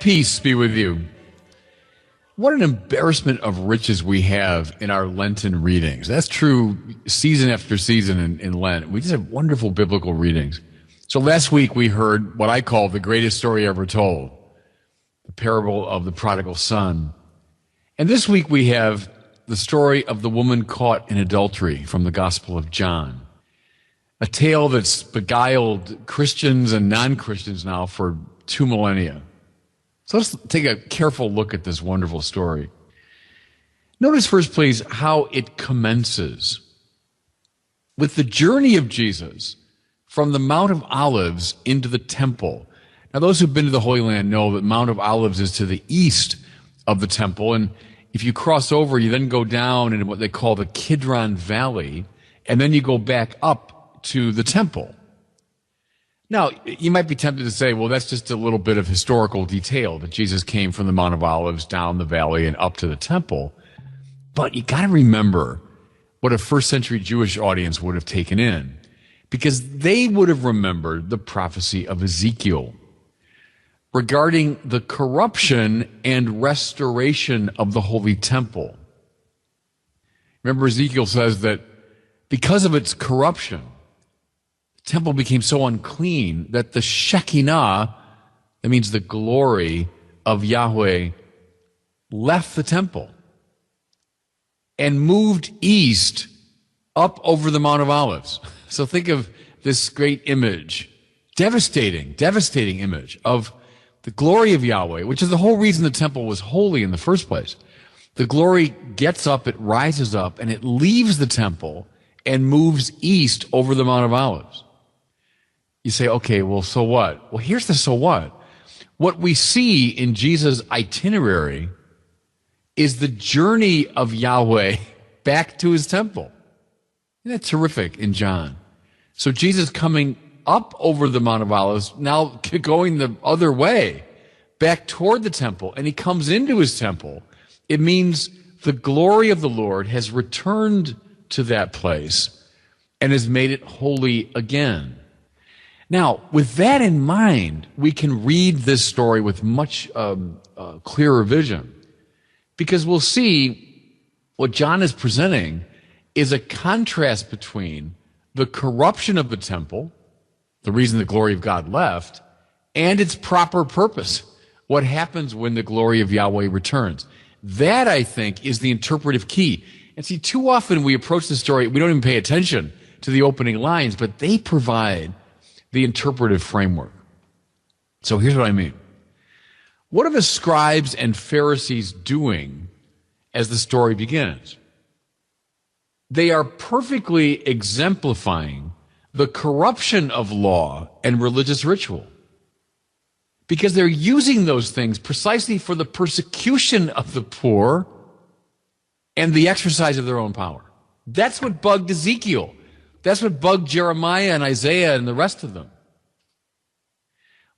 Peace be with you. What an embarrassment of riches we have in our Lenten readings. That's true season after season in Lent. We just have wonderful biblical readings. So last week we heard what I call the greatest story ever told, the parable of the prodigal son. And this week we have the story of the woman caught in adultery from the Gospel of John, a tale that's beguiled Christians and non-Christians now for 2 millennia. So let's take a careful look at this wonderful story. Notice first, please, how it commences with the journey of Jesus from the Mount of Olives into the temple. Now, those who've been to the Holy Land know that Mount of Olives is to the east of the temple, and if you cross over, you then go down into what they call the Kidron Valley, and then you go back up to the temple. Now, you might be tempted to say, well, that's just a little bit of historical detail, that Jesus came from the Mount of Olives down the valley and up to the temple. But you got to remember what a first century Jewish audience would have taken in, because they would have remembered the prophecy of Ezekiel regarding the corruption and restoration of the Holy Temple. Remember, Ezekiel says that because of its corruption, temple became so unclean that the Shekinah, that means the glory of Yahweh, left the temple and moved east up over the Mount of Olives. So think of this great image, devastating image of the glory of Yahweh, which is the whole reason the temple was holy in the first place. The glory gets up, it rises up, and it leaves the temple and moves east over the Mount of Olives. You say, okay, well, so what? Well, here's the so what. What we see in Jesus' itinerary is the journey of Yahweh back to his temple. Isn't that terrific in John? So Jesus coming up over the Mount of Olives, now going the other way, back toward the temple, and he comes into his temple. It means the glory of the Lord has returned to that place and has made it holy again. Now, with that in mind, we can read this story with much clearer vision, because we'll see what John is presenting is a contrast between the corruption of the temple, the reason the glory of God left, and its proper purpose, what happens when the glory of Yahweh returns. That, I think, is the interpretive key. And see, too often we approach the story, we don't even pay attention to the opening lines, but they provide the interpretive framework. So here's what I mean. What are the scribes and Pharisees doing as the story begins? They are perfectly exemplifying the corruption of law and religious ritual, because they're using those things precisely for the persecution of the poor and the exercise of their own power. That's what bugged Ezekiel. That's what bugged Jeremiah and Isaiah and the rest of them.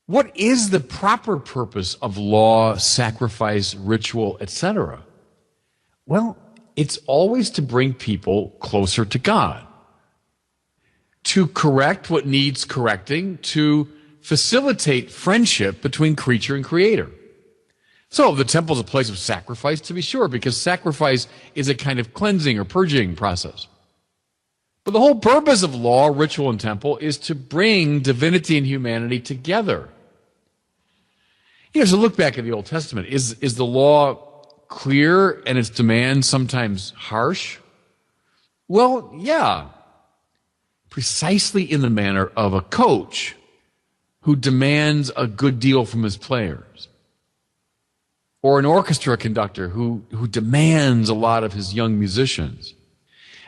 What is the proper purpose of law, sacrifice, ritual, etc.? Well, it's always to bring people closer to God, to correct what needs correcting, to facilitate friendship between creature and creator. So the temple is a place of sacrifice, to be sure, because sacrifice is a kind of cleansing or purging process. But the whole purpose of law, ritual, and temple is to bring divinity and humanity together. So look back at the Old Testament. Is the law clear and its demands sometimes harsh? Well, yeah. Precisely in the manner of a coach who demands a good deal from his players, or an orchestra conductor who demands a lot of his young musicians.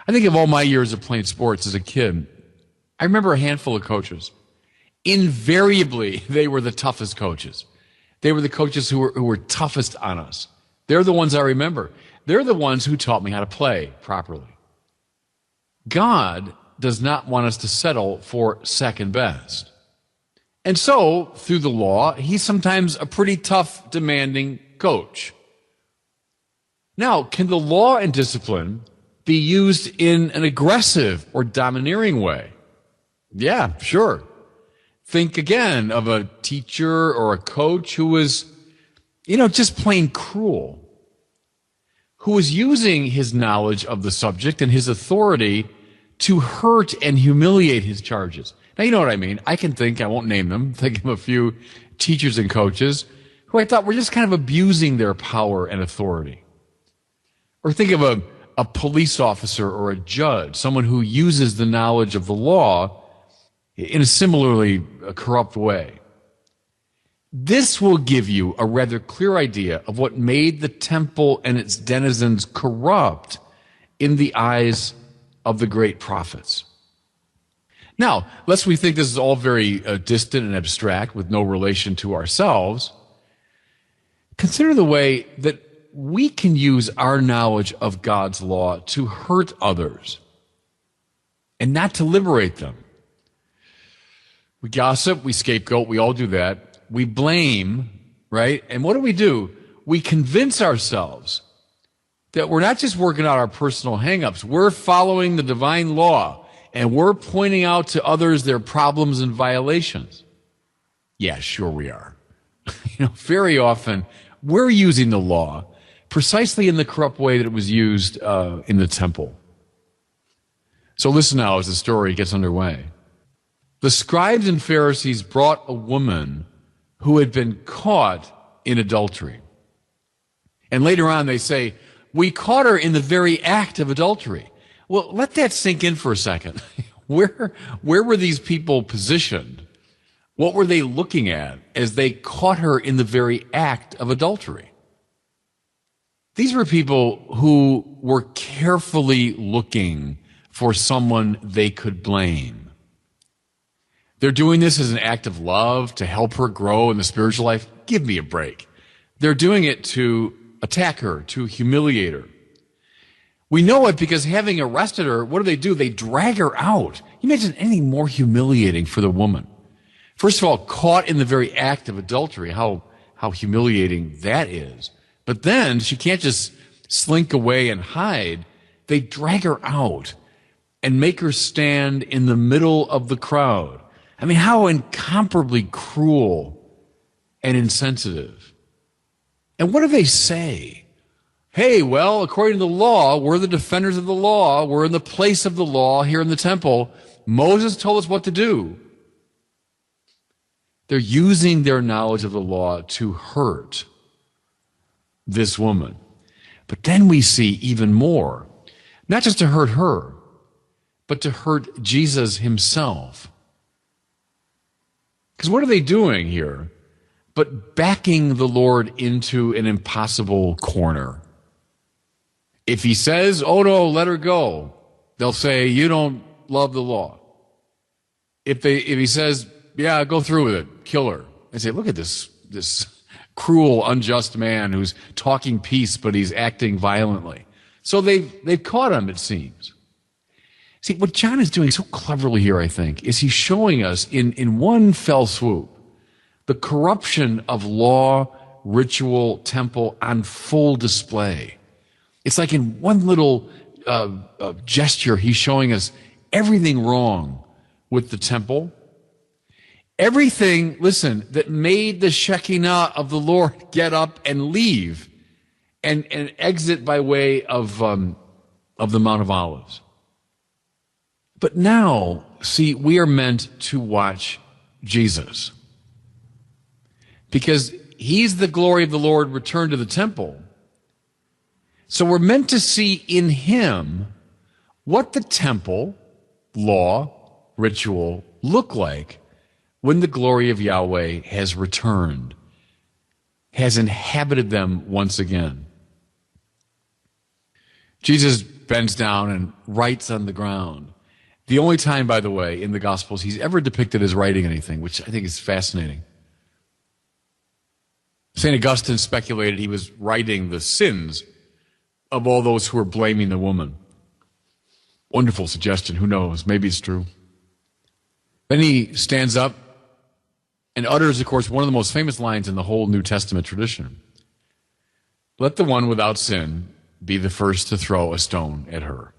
I think of all my years of playing sports as a kid, I remember a handful of coaches. Invariably, they were the toughest coaches. They were the coaches who were toughest on us. They're the ones I remember. They're the ones who taught me how to play properly. God does not want us to settle for second best. And so, through the law, he's sometimes a pretty tough, demanding coach. Now, can the law and discipline be used in an aggressive or domineering way? Yeah, sure. Think again of a teacher or a coach who was Just plain cruel, who was using his knowledge of the subject and his authority to hurt and humiliate his charges. Now, you know what I mean. I won't name them, think of a few teachers and coaches who I thought were just kind of abusing their power and authority. Or think of a police officer or a judge, someone who uses the knowledge of the law in a similarly corrupt way. This will give you a rather clear idea of what made the temple and its denizens corrupt in the eyes of the great prophets. Now, lest we think this is all very distant and abstract with no relation to ourselves, consider the way that we can use our knowledge of God's law to hurt others and not to liberate them. We gossip, we scapegoat, we all do that. We blame, right? And what do? We convince ourselves that we're not just working out our personal hang-ups, we're following the divine law, and we're pointing out to others their problems and violations. Yeah, sure we are. Very often, we're using the law precisely in the corrupt way that it was used in the temple. So listen now as the story gets underway. The scribes and Pharisees brought a woman who had been caught in adultery. And later on they say, we caught her in the very act of adultery. Well, let that sink in for a second. Where were these people positioned? What were they looking at as they caught her in the very act of adultery? These were people who were carefully looking for someone they could blame. They're doing this as an act of love to help her grow in the spiritual life. Give me a break. They're doing it to attack her, to humiliate her. We know it because having arrested her, what do? They drag her out. Can you imagine anything more humiliating for the woman? First of all, caught in the very act of adultery, how humiliating that is. But then she can't just slink away and hide. They drag her out and make her stand in the middle of the crowd. I mean, how incomparably cruel and insensitive. And what do they say? Hey, well, according to the law, we're the defenders of the law. We're in the place of the law here in the temple. Moses told us what to do. They're using their knowledge of the law to hurt this woman. But then we see even more, not just to hurt her, but to hurt Jesus himself. Because what are they doing here but backing the Lord into an impossible corner? If he says, oh no, let her go, they'll say, you don't love the law. If he says, yeah, go through with it, kill her, they say, look at this cruel, unjust man who's talking peace, but he's acting violently. So they've caught him, it seems. See, what John is doing so cleverly here, I think, is he's showing us in one fell swoop the corruption of law, ritual, temple on full display. It's like in one little gesture, he's showing us everything wrong with the temple. Everything, listen, that made the Shekinah of the Lord get up and leave and exit by way of the Mount of Olives. But now, see, we are meant to watch Jesus. Because he's the glory of the Lord returned to the temple. So we're meant to see in him what the temple, law, ritual look like when the glory of Yahweh has returned, has inhabited them once again. Jesus bends down and writes on the ground. The only time, by the way, in the Gospels he's ever depicted as writing anything, which I think is fascinating. St. Augustine speculated he was writing the sins of all those who were blaming the woman. Wonderful suggestion. Who knows? Maybe it's true. Then he stands up and utters, of course, one of the most famous lines in the whole New Testament tradition. Let the one without sin be the first to throw a stone at her.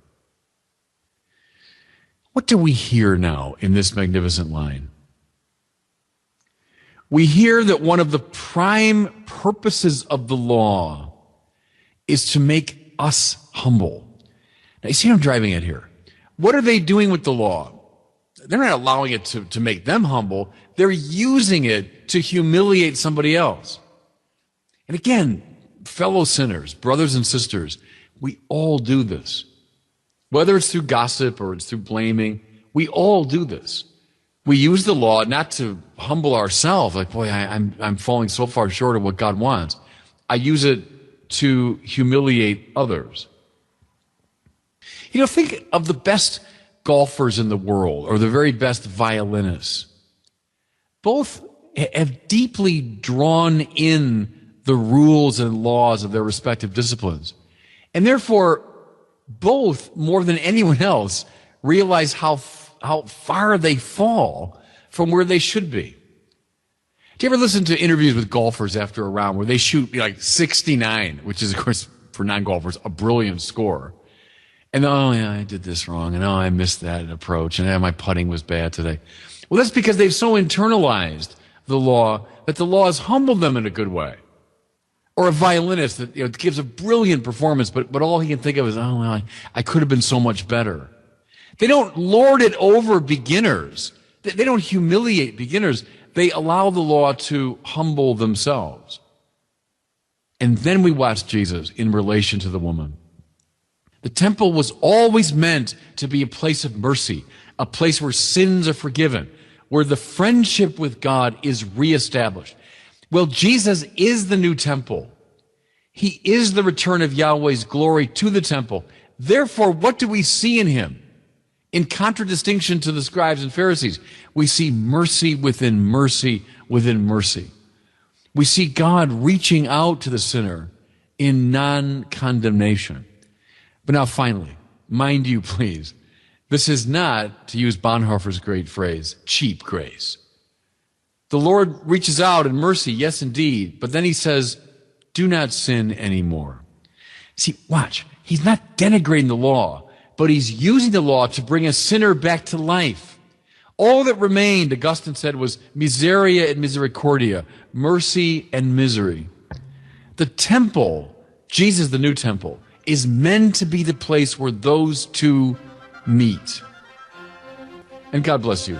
What do we hear now in this magnificent line? We hear that one of the prime purposes of the law is to make us humble. Now, you see what I'm driving at here? What are they doing with the law? They're not allowing it to make them humble. They're using it to humiliate somebody else. And again, fellow sinners, brothers and sisters, we all do this. Whether it's through gossip or it's through blaming, we all do this. We use the law not to humble ourselves, like, boy, I'm falling so far short of what God wants. I use it to humiliate others. You know, think of the best golfers in the world or the very best violinists. Both have deeply drawn in the rules and laws of their respective disciplines. And therefore, both, more than anyone else, realize how far they fall from where they should be. Do you ever listen to interviews with golfers after a round where they shoot like 69, which is, of course, for non-golfers, a brilliant score? And, oh, yeah, I did this wrong, and oh, I missed that approach, and my putting was bad today. Well, that's because they've so internalized the law that the law has humbled them in a good way. Or a violinist that gives a brilliant performance, but all he can think of is, oh, well, I could have been so much better. They don't lord it over beginners. They don't humiliate beginners. They allow the law to humble themselves. And then we watch Jesus in relation to the woman. The temple was always meant to be a place of mercy, a place where sins are forgiven, where the friendship with God is reestablished. Well, Jesus is the new temple. He is the return of Yahweh's glory to the temple. Therefore, what do we see in him? In contradistinction to the scribes and Pharisees, we see mercy within mercy within mercy. We see God reaching out to the sinner in non-condemnation. But now finally, mind you please, this is not, to use Bonhoeffer's great phrase, cheap grace. The Lord reaches out in mercy, yes indeed, but then he says, do not sin anymore. See, watch, he's not denigrating the law, but he's using the law to bring a sinner back to life. All that remained, Augustine said, was miseria et misericordia, mercy and misery. The temple, Jesus, the new temple, is meant to be the place where those two meet. And God bless you.